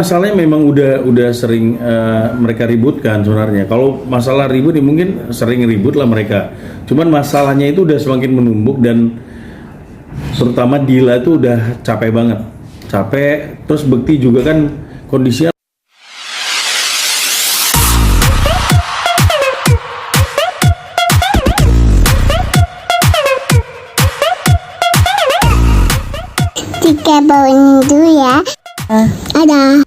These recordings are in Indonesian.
Masalahnya memang udah sering mereka ributkan sebenarnya. Kalau masalah ribut ya mungkin sering ribut lah mereka. Cuman masalahnya itu udah semakin menumpuk dan terutama Dila itu udah capek banget. Capek, terus Bekti juga kan kondisinya Tiga bawain dulu ya. Ada.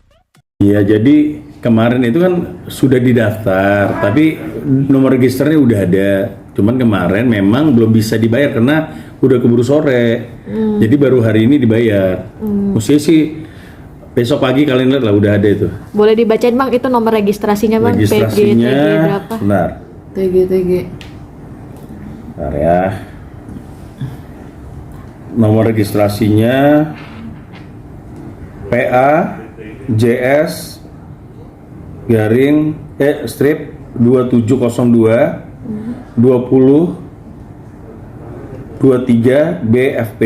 ya, jadi kemarin itu kan sudah didaftar, tapi nomor registernya udah ada. Cuman kemarin memang belum bisa dibayar karena udah keburu sore. Jadi baru hari ini dibayar. Mestinya sih besok pagi kalian lihat lah udah ada itu. Boleh dibacain Bang itu nomor registrasinya Bang? Registrasinya PG berapa? benar. TG. Bentar ya. Nomor registrasinya PA JS garing strip 2702 20 23 BFP.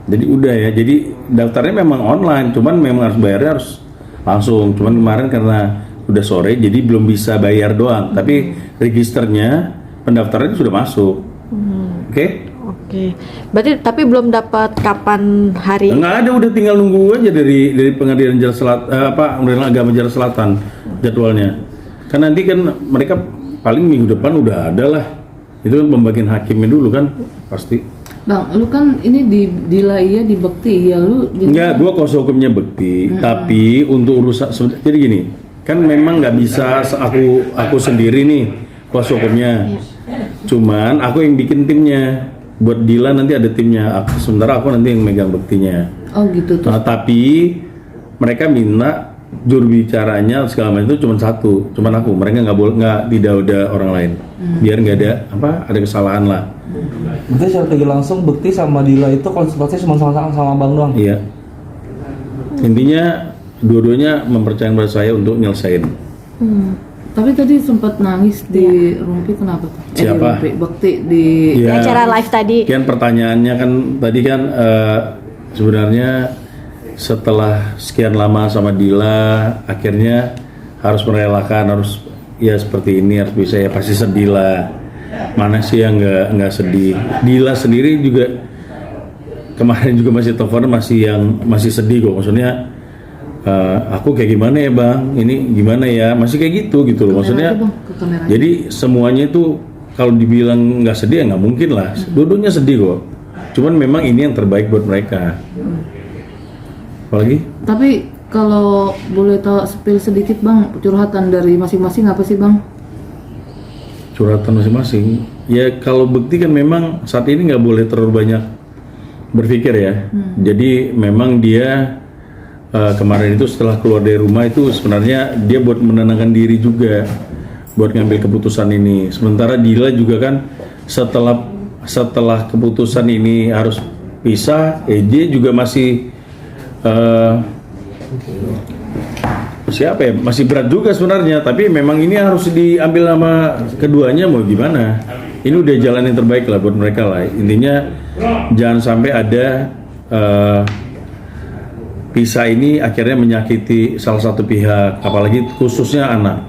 Jadi udah ya, jadi daftarnya memang online, cuman memang harus bayarnya harus langsung. Cuman kemarin karena udah sore, jadi belum bisa bayar doang. Tapi registernya, pendaftarannya sudah masuk. Oke? Oke. Berarti tapi belum dapat kapan hari? Nggak ada, udah tinggal nunggu aja dari Pengadilan Jalan Selatan, Pengadilan Agama Jalan Selatan jadwalnya. Kan nanti kan mereka paling minggu depan udah ada lah. Itu kan pembagian hakimnya dulu kan pasti. Bang, lu kan ini di Laia di Bekti ya lu. Enggak, gua kuasa hukumnya Bekti, tapi untuk urusan jadi gini, kan memang nggak bisa aku sendiri nih kuasa hukumnya. Cuman aku yang bikin timnya. Buat Dila nanti ada timnya, sementara aku nanti yang megang Bektinya. Oh gitu tuh. Nah, tapi mereka minta juru bicaranya segala macam itu cuma satu, cuman aku. Mereka tidak ada orang lain, biar nggak ada kesalahan lah. Berarti secara langsung Bekti sama Dila itu konsultasi cuma sama Bang doang? Iya. Intinya dua-duanya mempercayakan pada saya untuk nyelesain. Tapi tadi sempat nangis di Rumpi, kenapa tuh? Siapa? Di Rumpi, Bekti di Iya. Acara live tadi. Kian pertanyaannya kan tadi kan sebenarnya setelah sekian lama sama Dila, akhirnya harus merelakan, harus ya seperti ini, harus bisa ya pasti sedih lah. Mana sih yang nggak sedih? Dila sendiri juga kemarin juga masih telepon masih sedih kok, maksudnya aku kayak gimana ya Bang? Ini gimana ya? Masih kayak gitu loh, maksudnya. Jadi semuanya itu kalau dibilang nggak sedih ya nggak mungkin lah. Dua-duanya sedih kok. Cuman memang ini yang terbaik buat mereka. Apalagi? Tapi kalau boleh tahu spill sedikit Bang, curhatan dari masing-masing apa sih Bang? Curhatan masing-masing. Ya kalau Bekti kan memang saat ini nggak boleh terlalu banyak berpikir ya. Jadi memang dia kemarin itu setelah keluar dari rumah itu sebenarnya dia buat menenangkan diri juga, buat ngambil keputusan ini. Sementara Dila juga kan setelah keputusan ini harus pisah, dia juga masih siapa ya, masih berat juga sebenarnya. Tapi memang ini harus diambil sama keduanya, mau gimana. Ini udah jalan yang terbaik lah buat mereka lah. Intinya jangan sampai ada pisah ini akhirnya menyakiti salah satu pihak, apalagi khususnya anak.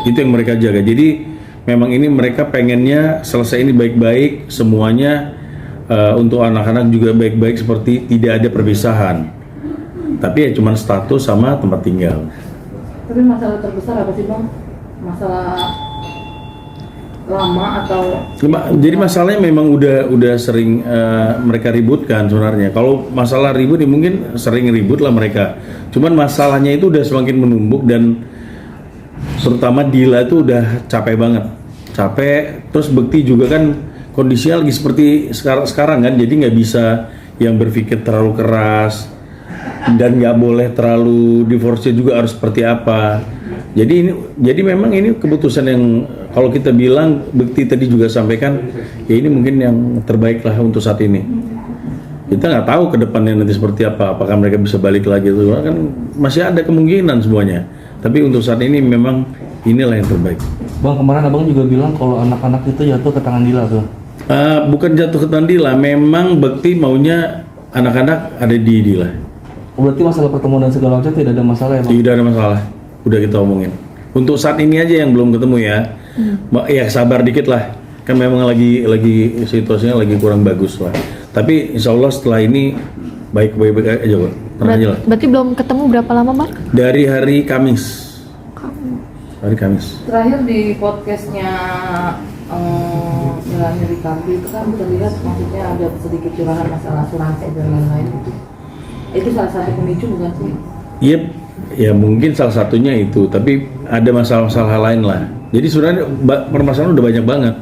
Itu yang mereka jaga. Jadi memang ini mereka pengennya selesai ini baik-baik semuanya, untuk anak-anak juga baik-baik, seperti tidak ada perpisahan. Tapi ya cuma status sama tempat tinggal. Tapi masalah terbesar apa sih Bang? Masalah lama atau? Jadi masalahnya memang udah sering mereka ributkan sebenarnya. Kalau masalah ribut ya mungkin sering ribut lah mereka. Cuman masalahnya itu udah semakin menumpuk dan terutama Dila itu udah capek banget. Capek, terus Bekti juga kan kondisinya lagi seperti sekarang kan. Jadi nggak bisa yang berpikir terlalu keras dan nggak boleh terlalu divorce juga harus seperti apa. Jadi memang ini keputusan yang kalau kita bilang, Bekti tadi juga sampaikan, ya ini mungkin yang terbaik lah untuk saat ini. Kita nggak tahu ke depannya nanti seperti apa, apakah mereka bisa balik lagi itu kan masih ada kemungkinan semuanya. Tapi untuk saat ini memang inilah yang terbaik. Bang, kemarin Abang juga bilang kalau anak-anak itu jatuh ke tangan Dila tuh. Bukan jatuh ke tangan Dila, memang Bekti maunya anak-anak ada di Dila. Berarti masalah pertemuan dan segala macam tidak ada masalah ya bang? Tidak ada masalah, udah kita omongin. Untuk saat ini aja yang belum ketemu ya, ya sabar dikit lah. Kan memang lagi situasinya lagi kurang bagus lah. Tapi insya Allah setelah ini baik-baik aja kok. Tenang aja lah. Berarti belum ketemu berapa lama, Bang? Dari hari Kamis. Hari Kamis. Terakhir di podcastnya Melani Ricardi itu kan terlihat maksudnya ada sedikit curahan masalah asuransi dan lain-lain gitu. Itu salah satu pemicu bukan sih? Iya, ya mungkin salah satunya itu. Tapi ada masalah-masalah lain lah. Jadi sebenarnya permasalahan udah banyak banget.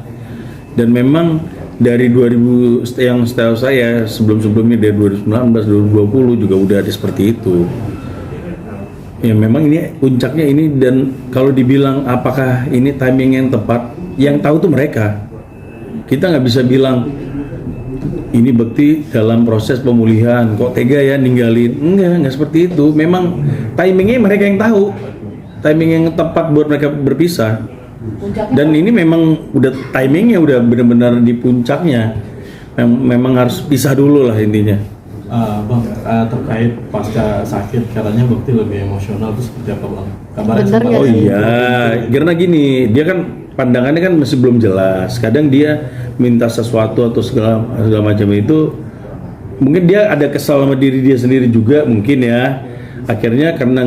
Dan memang dari 2000 yang setahu saya sebelum-sebelumnya dari 2019, 2020 juga udah ada seperti itu. Ya memang ini puncaknya ini, dan kalau dibilang apakah ini timing yang tepat, yang tahu tuh mereka. Kita nggak bisa bilang ini Bekti dalam proses pemulihan kok tega ya ninggalin. Enggak seperti itu. Memang timingnya mereka yang tahu, timing yang tepat buat mereka berpisah. Dan ini memang udah timingnya udah benar-benar di puncaknya. Memang harus pisah dulu lah intinya. Bang, terkait pasca sakit katanya Bekti lebih emosional, itu seperti apa bang? Kabarnya Bener sempat- nggak Oh sih? iya, karena gini, dia kan pandangannya kan masih belum jelas. Kadang dia minta sesuatu atau segala macam itu, mungkin dia ada kesal sama diri dia sendiri juga mungkin ya. Akhirnya karena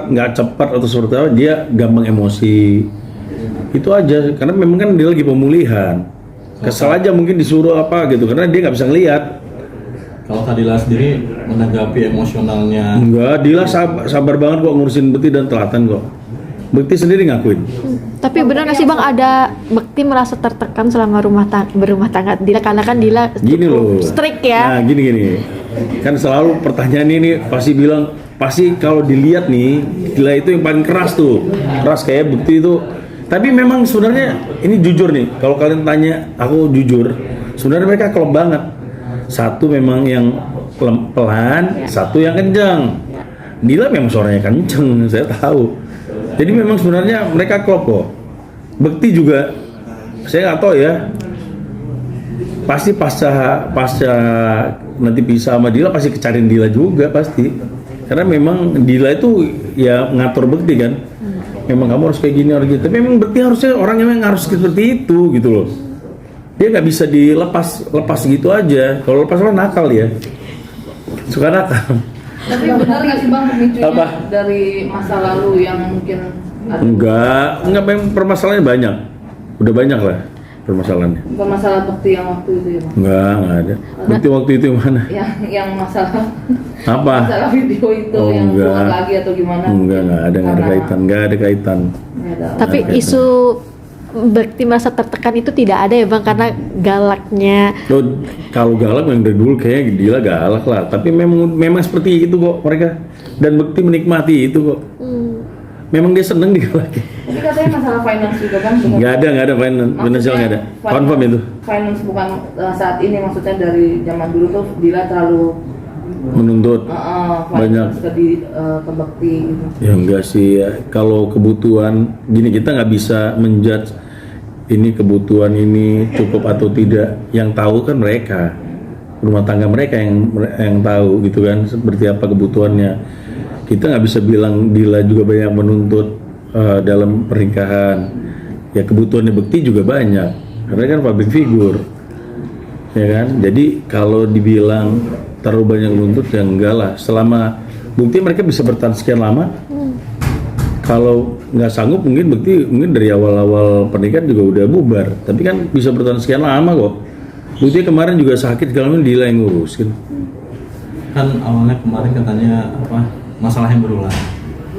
nggak cepat atau seperti apa, dia gampang emosi. Itu aja, karena memang kan dia lagi pemulihan. Kesal aja mungkin disuruh apa gitu, karena dia nggak bisa ngelihat. Kalau Kadila sendiri menanggapi emosionalnya, Enggak, Dila sabar banget kok ngurusin Bekti dan telatan kok. Bekti sendiri ngakuin. Tapi benar nggak sih, Bang, ada Bekti merasa tertekan selama berumah tangga Dila, karena kan Dila Gini cukup loh. strict ya. Nah, gini. Kan selalu pertanyaan ini pasti bilang, pasti kalau dilihat nih, Dila itu yang paling keras tuh. Keras kayak Bekti itu. Tapi memang sebenarnya ini jujur nih, kalau kalian tanya aku jujur, sebenarnya mereka klop banget. Satu memang yang pelan, satu yang kencang. Dila memang suaranya kenceng, saya tahu. Jadi memang sebenarnya mereka klop kok. Bekti juga, saya nggak tahu ya. Pasti pasca nanti pisah sama Dila pasti kecarin Dila juga pasti. Karena memang Dila itu ya ngatur Bekti kan. Memang kamu harus kayak gini, harus gitu. Tapi memang Bekti harusnya orang yang harus seperti itu gitu loh. Dia nggak bisa lepas gitu aja. Kalau lepas orang nakal ya, suka nakal. Tapi benar nggak sih bang pemicunya Apa? dari masa lalu yang mungkin ada Enggak, memang permasalahannya banyak. Udah banyak lah permasalahannya. bukan masalah Bekti yang waktu itu ya bang? Nggak ada. Bekti waktu itu yang mana? Yang masalah Apa? masalah video itu Oh, yang enggak. keluar lagi atau gimana? Nggak ada Karena- kaitan, nggak ada kaitan. nggak ada. Tapi Oke. isu Bekti merasa tertekan itu tidak ada ya, Bang, karena galaknya. Loh, kalau galak memang dari dulu kayaknya Dila galak lah. Tapi memang seperti itu kok mereka. Dan Bekti menikmati itu kok. Memang dia seneng digalakin. Tapi katanya masalah finance juga kan? dengan- Nggak ada financial nggak ada. Confirm itu. Finance bukan saat ini, maksudnya dari zaman dulu tuh Dila terlalu Menuntut. finance ke Bekti gitu. Ya enggak sih ya. Kalau kebutuhan gini, kita nggak bisa menjudge ini kebutuhan ini cukup atau tidak. Yang tahu kan mereka, rumah tangga mereka yang tahu gitu kan seperti apa kebutuhannya. Kita nggak bisa bilang Dila juga banyak menuntut dalam pernikahan. Ya kebutuhannya Bekti juga banyak karena kan public figure, ya kan. Jadi kalau dibilang terlalu banyak menuntut ya enggak lah. Selama bukti mereka bisa bertahan sekian lama. Kalau nggak sanggup mungkin dari awal-awal pernikahan juga udah bubar. Tapi kan bisa bertahan sekian lama kok. Bukti kemarin juga sakit, kalau Dila yang ngurus kan. kan awalnya kemarin katanya masalah yang berulang.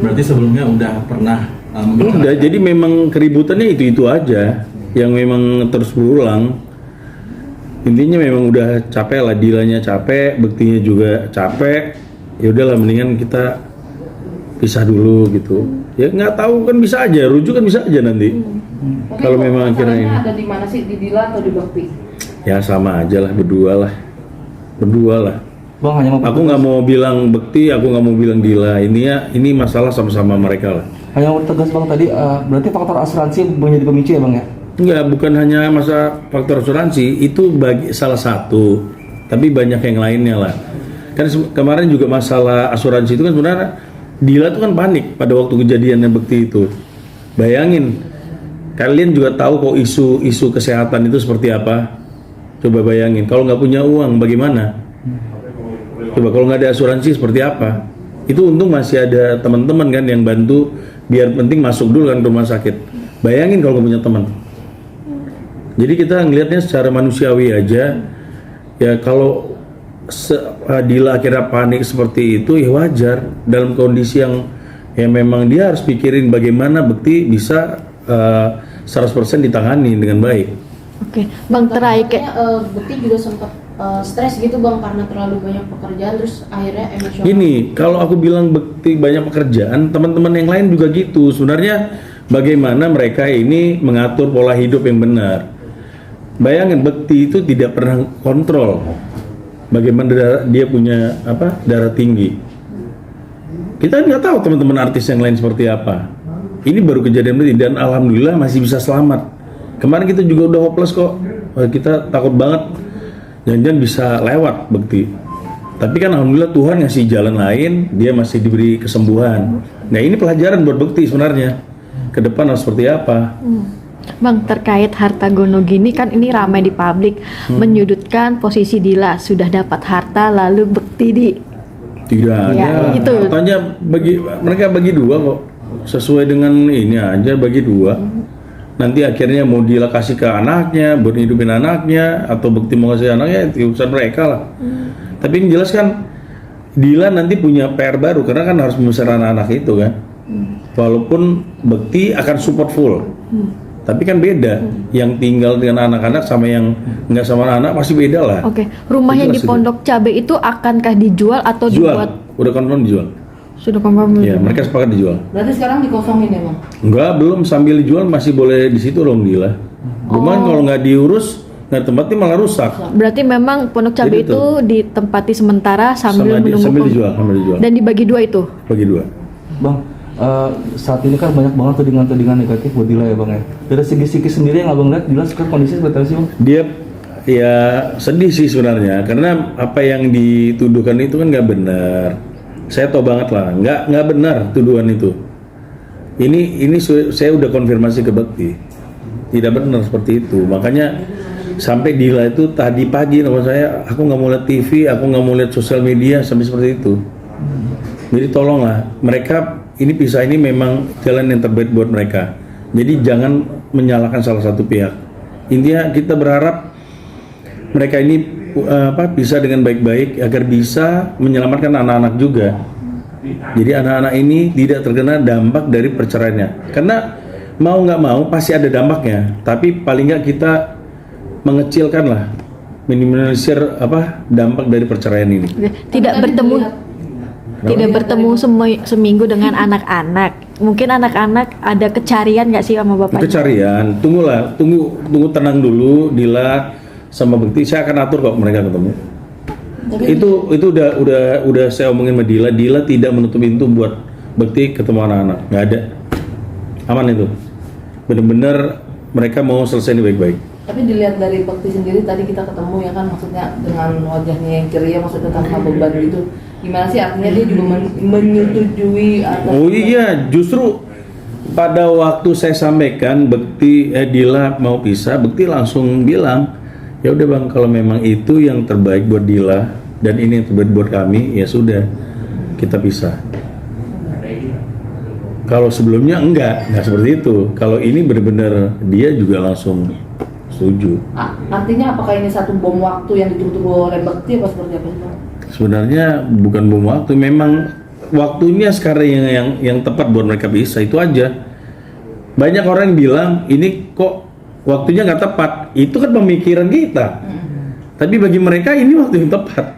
Berarti sebelumnya udah pernah Udah, jadi memang keributannya itu aja yang memang terus berulang. Intinya memang udah capek lah, Dilanya capek, Bektinya juga capek. Ya udahlah, mendingan kita pisah dulu gitu. Ya nggak tahu kan, bisa aja rujuk kan, bisa aja nanti. Mungkin Kalau memang akhirnya masalahnya ini. ada di mana sih, di Dila atau di Bekti? Ya sama aja lah, berdua lah. Bang hanya mau Aku nggak mau bilang Bekti, aku nggak mau bilang Dila. Ini masalah sama-sama mereka lah. hanya mau tegas bang tadi, berarti faktor asuransi menjadi pemicu ya bang ya? Enggak, bukan hanya masa faktor asuransi, itu bagi salah satu, tapi banyak yang lainnya lah. Kan kemarin juga masalah asuransi itu kan sebenarnya Dila tuh kan panik pada waktu kejadiannya Bekti itu. Bayangin, kalian juga tahu kok isu kesehatan itu seperti apa. Coba bayangin, kalau nggak punya uang bagaimana? Coba kalau nggak ada asuransi seperti apa? Itu untung masih ada teman-teman kan yang bantu, biar penting masuk dulu kan ke rumah sakit. Bayangin kalau nggak punya teman. Jadi kita ngelihatnya secara manusiawi aja. Ya kalau Dila akhirnya panik seperti itu ya wajar dalam kondisi yang memang dia harus pikirin bagaimana Bekti bisa 100% ditangani dengan baik. Oke, Bang terakhir Bekti juga sempat stres gitu Bang karena terlalu banyak pekerjaan terus akhirnya emosional. Gini, kalau aku bilang Bekti banyak pekerjaan, teman-teman yang lain juga gitu. Sebenarnya bagaimana mereka ini mengatur pola hidup yang benar. Bayangin Bekti itu tidak pernah kontrol bagaimana dia punya darah tinggi. Kita nggak tahu teman-teman artis yang lain seperti apa. Ini baru kejadian Bekti dan alhamdulillah masih bisa selamat. Kemarin kita juga udah hopeless kok. Kita takut banget jangan-jangan bisa lewat Bekti. Tapi kan alhamdulillah Tuhan ngasih jalan lain, dia masih diberi kesembuhan. Nah ini pelajaran buat Bekti sebenarnya. Ke depan harus seperti apa? Bang, terkait harta gono gini kan ini ramai di publik, menyudutkan posisi Dila sudah dapat harta lalu Bekti di Tidak Ya, ada. itu. Hartanya mereka bagi dua kok. Sesuai dengan ini aja bagi dua. Nanti akhirnya mau Dila kasih ke anaknya, buat hidupin anaknya, atau Bekti mau kasih anaknya, itu urusan mereka lah. Tapi yang jelas kan Dila nanti punya PR baru karena kan harus membesarkan anak itu kan. Walaupun Bekti akan support full. Tapi kan beda, yang tinggal dengan anak-anak sama yang nggak sama anak pasti beda lah. Oke, rumah yang di Jelas itu. Pondok Cabe itu akankah dijual atau dibuat? Jual, udah confirm dijual. Sudah confirm Ya, mereka sepakat dijual. Berarti sekarang dikosongin ya Bang? Enggak, belum, sambil dijual masih boleh di situ dong Dila. Cuman kalau nggak diurus, nggak tempatnya malah rusak. Berarti memang Pondok Cabe Jadi itu ditempati sementara sambil menunggu sambil dijual. dan dibagi dua itu. Bagi dua. Bang, saat ini kan banyak banget tudingan-tudingan negatif buat Dila ya Bang ya. Dari segi psikis sendiri yang Abang lihat Dila sekarang kondisi seperti apa sih Bang? Dia ya sedih sih sebenarnya karena apa yang dituduhkan itu kan nggak benar. Saya tahu banget lah, nggak benar tuduhan itu. Ini saya udah konfirmasi ke Bekti, tidak benar seperti itu. Makanya sampai Dila itu tadi pagi sama saya, aku nggak mau lihat TV, aku nggak mau lihat sosial media sampai seperti itu. Jadi tolonglah, mereka ini pisah ini memang jalan yang terbaik buat mereka. Jadi jangan menyalahkan salah satu pihak. Intinya kita berharap mereka ini bisa dengan baik-baik agar bisa menyelamatkan anak-anak juga. Jadi anak-anak ini tidak terkena dampak dari perceraiannya. Karena mau nggak mau pasti ada dampaknya. Tapi paling nggak kita mengecilkan lah, minimalisir dampak dari perceraian ini. Tidak bertemu seminggu dengan anak-anak. Mungkin anak-anak ada kecarian nggak sih sama bapaknya? Kecarian, tunggu tenang dulu Dila sama Bekti, saya akan atur kok mereka ketemu. Itu udah saya omongin sama Dila. Dila tidak menutup pintu buat Bekti ketemu anak-anak, nggak ada. Aman itu. Bener-bener mereka mau selesai ini baik-baik. Tapi dilihat dari Bekti sendiri tadi kita ketemu ya kan, maksudnya dengan wajahnya yang ceria, maksudnya tanpa beban gitu. Gimana sih artinya dia juga menyetujui atas? Oh iya, justru pada waktu saya sampaikan Dila mau pisah, Bekti langsung bilang, ya udah Bang, kalau memang itu yang terbaik buat Dila dan ini yang terbaik buat kami, ya sudah kita pisah. Kalau sebelumnya enggak seperti itu. Kalau ini benar-benar dia juga langsung setuju. Artinya apakah ini satu bom waktu yang ditunggu oleh Bekti apa seperti apa sih Bang? Sebenarnya bukan bom waktu, memang waktunya sekarang yang tepat buat mereka pisah, itu aja. Banyak orang yang bilang ini kok waktunya nggak tepat, itu kan pemikiran kita. Tapi bagi mereka ini waktu yang tepat.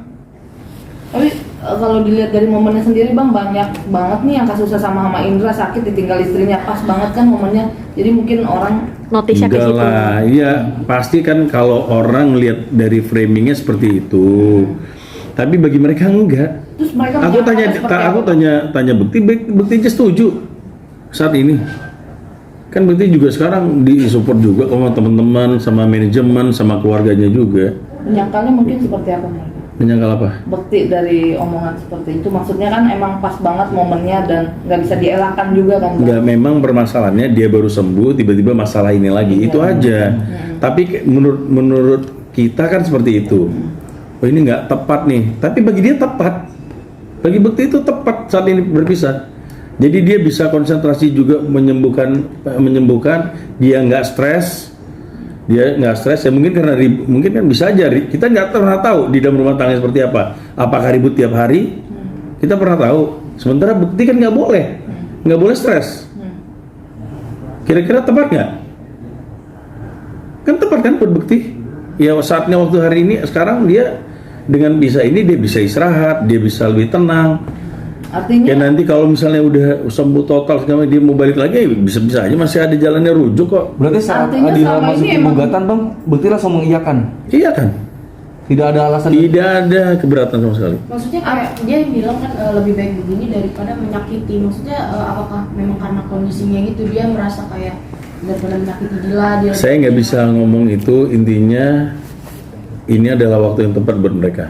Tapi kalau dilihat dari momennya sendiri Bang, banyak banget nih yang kasusnya sama Indra sakit ditinggal istrinya, pas banget kan momennya. Jadi mungkin orang Notisnya ke enggak situ. lah, iya pasti kan kalau orang lihat dari framingnya seperti itu. Tapi bagi mereka enggak. terus mereka Aku tanya Bekti aja setuju saat ini. Kan Bekti juga sekarang disupport juga sama teman-teman, sama manajemen, sama keluarganya juga. menyangkalnya mungkin seperti apa mereka? Menyangkal apa? Bekti dari omongan seperti itu, maksudnya kan emang pas banget momennya dan nggak bisa dielakkan juga kan, Bang? Enggak, memang permasalahannya dia baru sembuh, tiba-tiba masalah ini lagi, itu aja. Tapi menurut kita kan seperti itu. Oh ini nggak tepat nih, tapi bagi dia tepat. Bagi Bekti itu tepat saat ini berpisah. Jadi dia bisa konsentrasi juga menyembuhkan, dia nggak stres. Dia nggak stres ya mungkin karena mungkin kan bisa aja kita nggak pernah tahu di dalam rumah tangga seperti apa. Apakah ribut tiap hari? Kita pernah tahu. Sementara Bekti kan nggak boleh stres. Kira-kira tepat nggak? Kan tepat kan buat Bekti? Ya saatnya waktu hari ini sekarang dia dengan bisa ini dia bisa istirahat, dia bisa lebih tenang. Artinya Ya nanti kalau misalnya udah sembuh total sekarang dia mau balik lagi bisa-bisa aja masih ada jalannya rujuk kok. Berarti saat Artinya Adila selama masuk ini ke emang- gugatan Bang, Bekti langsung mengiyakan. Iya kan? Tidak ada alasan. Tidak ada keberatan sama sekali. Maksudnya kayak dia bilang kan lebih baik begini daripada menyakiti. Maksudnya apakah memang karena kondisinya gitu dia merasa kayak benar-benar menyakiti Dila, dia Saya nggak bisa ngomong itu, intinya ini adalah waktu yang tepat buat mereka.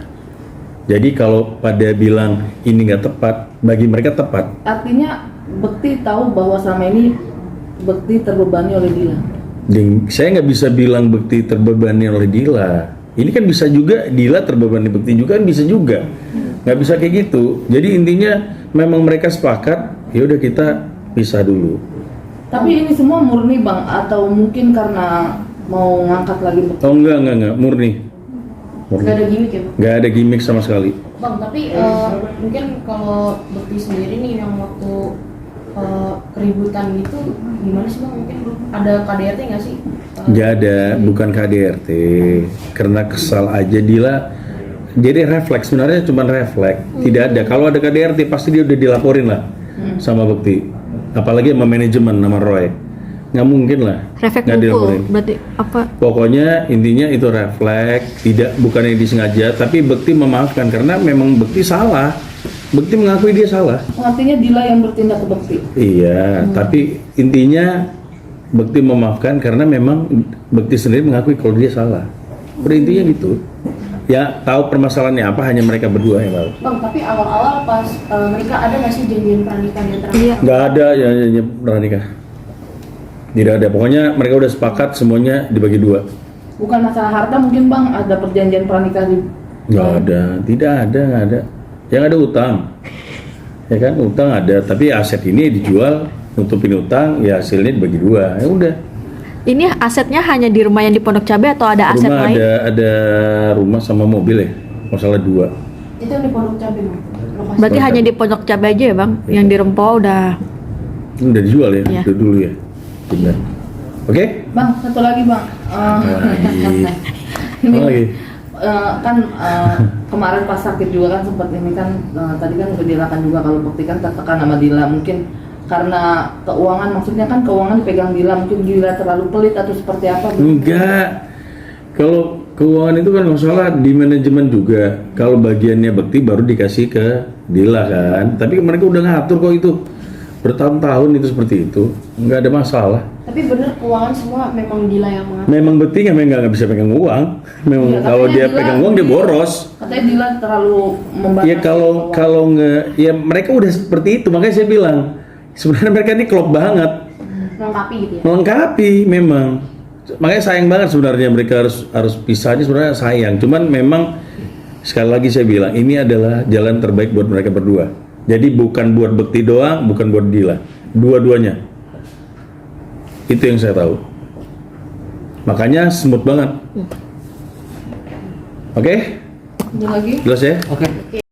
Jadi kalau pada bilang ini nggak tepat, bagi mereka tepat. artinya Bekti tahu bahwa selama ini Bekti terbebani oleh Dila. Saya nggak bisa bilang Bekti terbebani oleh Dila. Ini kan bisa juga Dila terbebani Bekti juga kan bisa juga. Nggak bisa kayak gitu. Jadi intinya memang mereka sepakat, ya udah kita pisah dulu. Tapi ini semua murni, Bang, atau mungkin karena mau ngangkat lagi Bekti? Oh enggak, murni. nggak ada gimmick ya Bang? Nggak ada gimmick sama sekali. Bang, tapi mungkin kalau Bekti sendiri nih yang waktu keributan gitu gimana sih Bang? Mungkin ada KDRT nggak sih? Nggak ada, bukan KDRT. Karena kesal aja Dila. Jadi refleks, sebenarnya cuma refleks. Tidak ada. Kalau ada KDRT pasti dia udah dilaporin lah sama Bekti. Apalagi sama manajemen, nama Roy. Nggak mungkin lah. Refleks nggak mukul, dilaporin. berarti apa? Pokoknya intinya itu refleks, bukan yang disengaja, tapi Bekti memaafkan karena memang Bekti salah. Bekti mengakui dia salah. Artinya Dila yang bertindak ke Bekti. Iya, tapi intinya Bekti memaafkan karena memang Bekti sendiri mengakui kalau dia salah. Udah intinya gitu. Ya tahu permasalahannya apa hanya mereka berdua yang tahu. Bang, tapi awal-awal pas mereka ada nggak sih janjian pernikahan yang terakhir? Iya. Nggak ada yang pernah nikah. Tidak ada. Pokoknya mereka udah sepakat semuanya dibagi dua. Bukan masalah harta mungkin, Bang, ada perjanjian pranikah di Nggak ada, tidak ada. Yang ada utang. Ya kan, utang ada, tapi aset ini dijual, nutupin utang, ya hasilnya dibagi dua. Ya udah. Ini asetnya hanya di rumah yang di Pondok Cabe atau ada aset Rumah lain? ada rumah sama mobil ya. Masalah dua. Itu yang di Pondok Cabe Bang. Lokasi. Berarti hanya di Pondok Cabe aja ya Bang? Yang di Rempo udah. Ini udah dijual ya, Iya. udah dulu ya. Benar. Oke? Bang, satu lagi, Bang. Ini Lagi. kan kemarin pas sakit juga kan sempat ini kan tadi kan udah dilakan juga kalau Bekti kan tertekan sama Dila, mungkin karena keuangan, maksudnya kan keuangan dipegang Dila, mungkin Dila terlalu pelit atau seperti apa? Enggak. Kalau keuangan itu kan masalah di manajemen juga. Kalau bagiannya Bekti baru dikasih ke Dila kan. Tapi mereka udah ngatur kok itu. Bertahun-tahun itu seperti itu. Enggak ada masalah. Tapi bener keuangan semua memang Dila yang mengatur. Memang Bekti nggak bisa pegang uang. Memang Iya, kalau katanya dia Dila pegang uang dia boros. Katanya Dila terlalu membatasi. Ya kalau nggak, ya mereka udah seperti itu. Makanya saya bilang sebenarnya mereka ini klop banget, Melengkapi gitu ya. melengkapi memang. Makanya sayang banget sebenarnya mereka harus pisah aja, sebenarnya sayang. Cuman memang sekali lagi saya bilang ini adalah jalan terbaik buat mereka berdua. Jadi bukan buat Bekti doang, bukan buat Dila, dua-duanya. Itu yang saya tahu. Makanya smooth banget. Oke? Ada lagi? Jelas ya? Oke.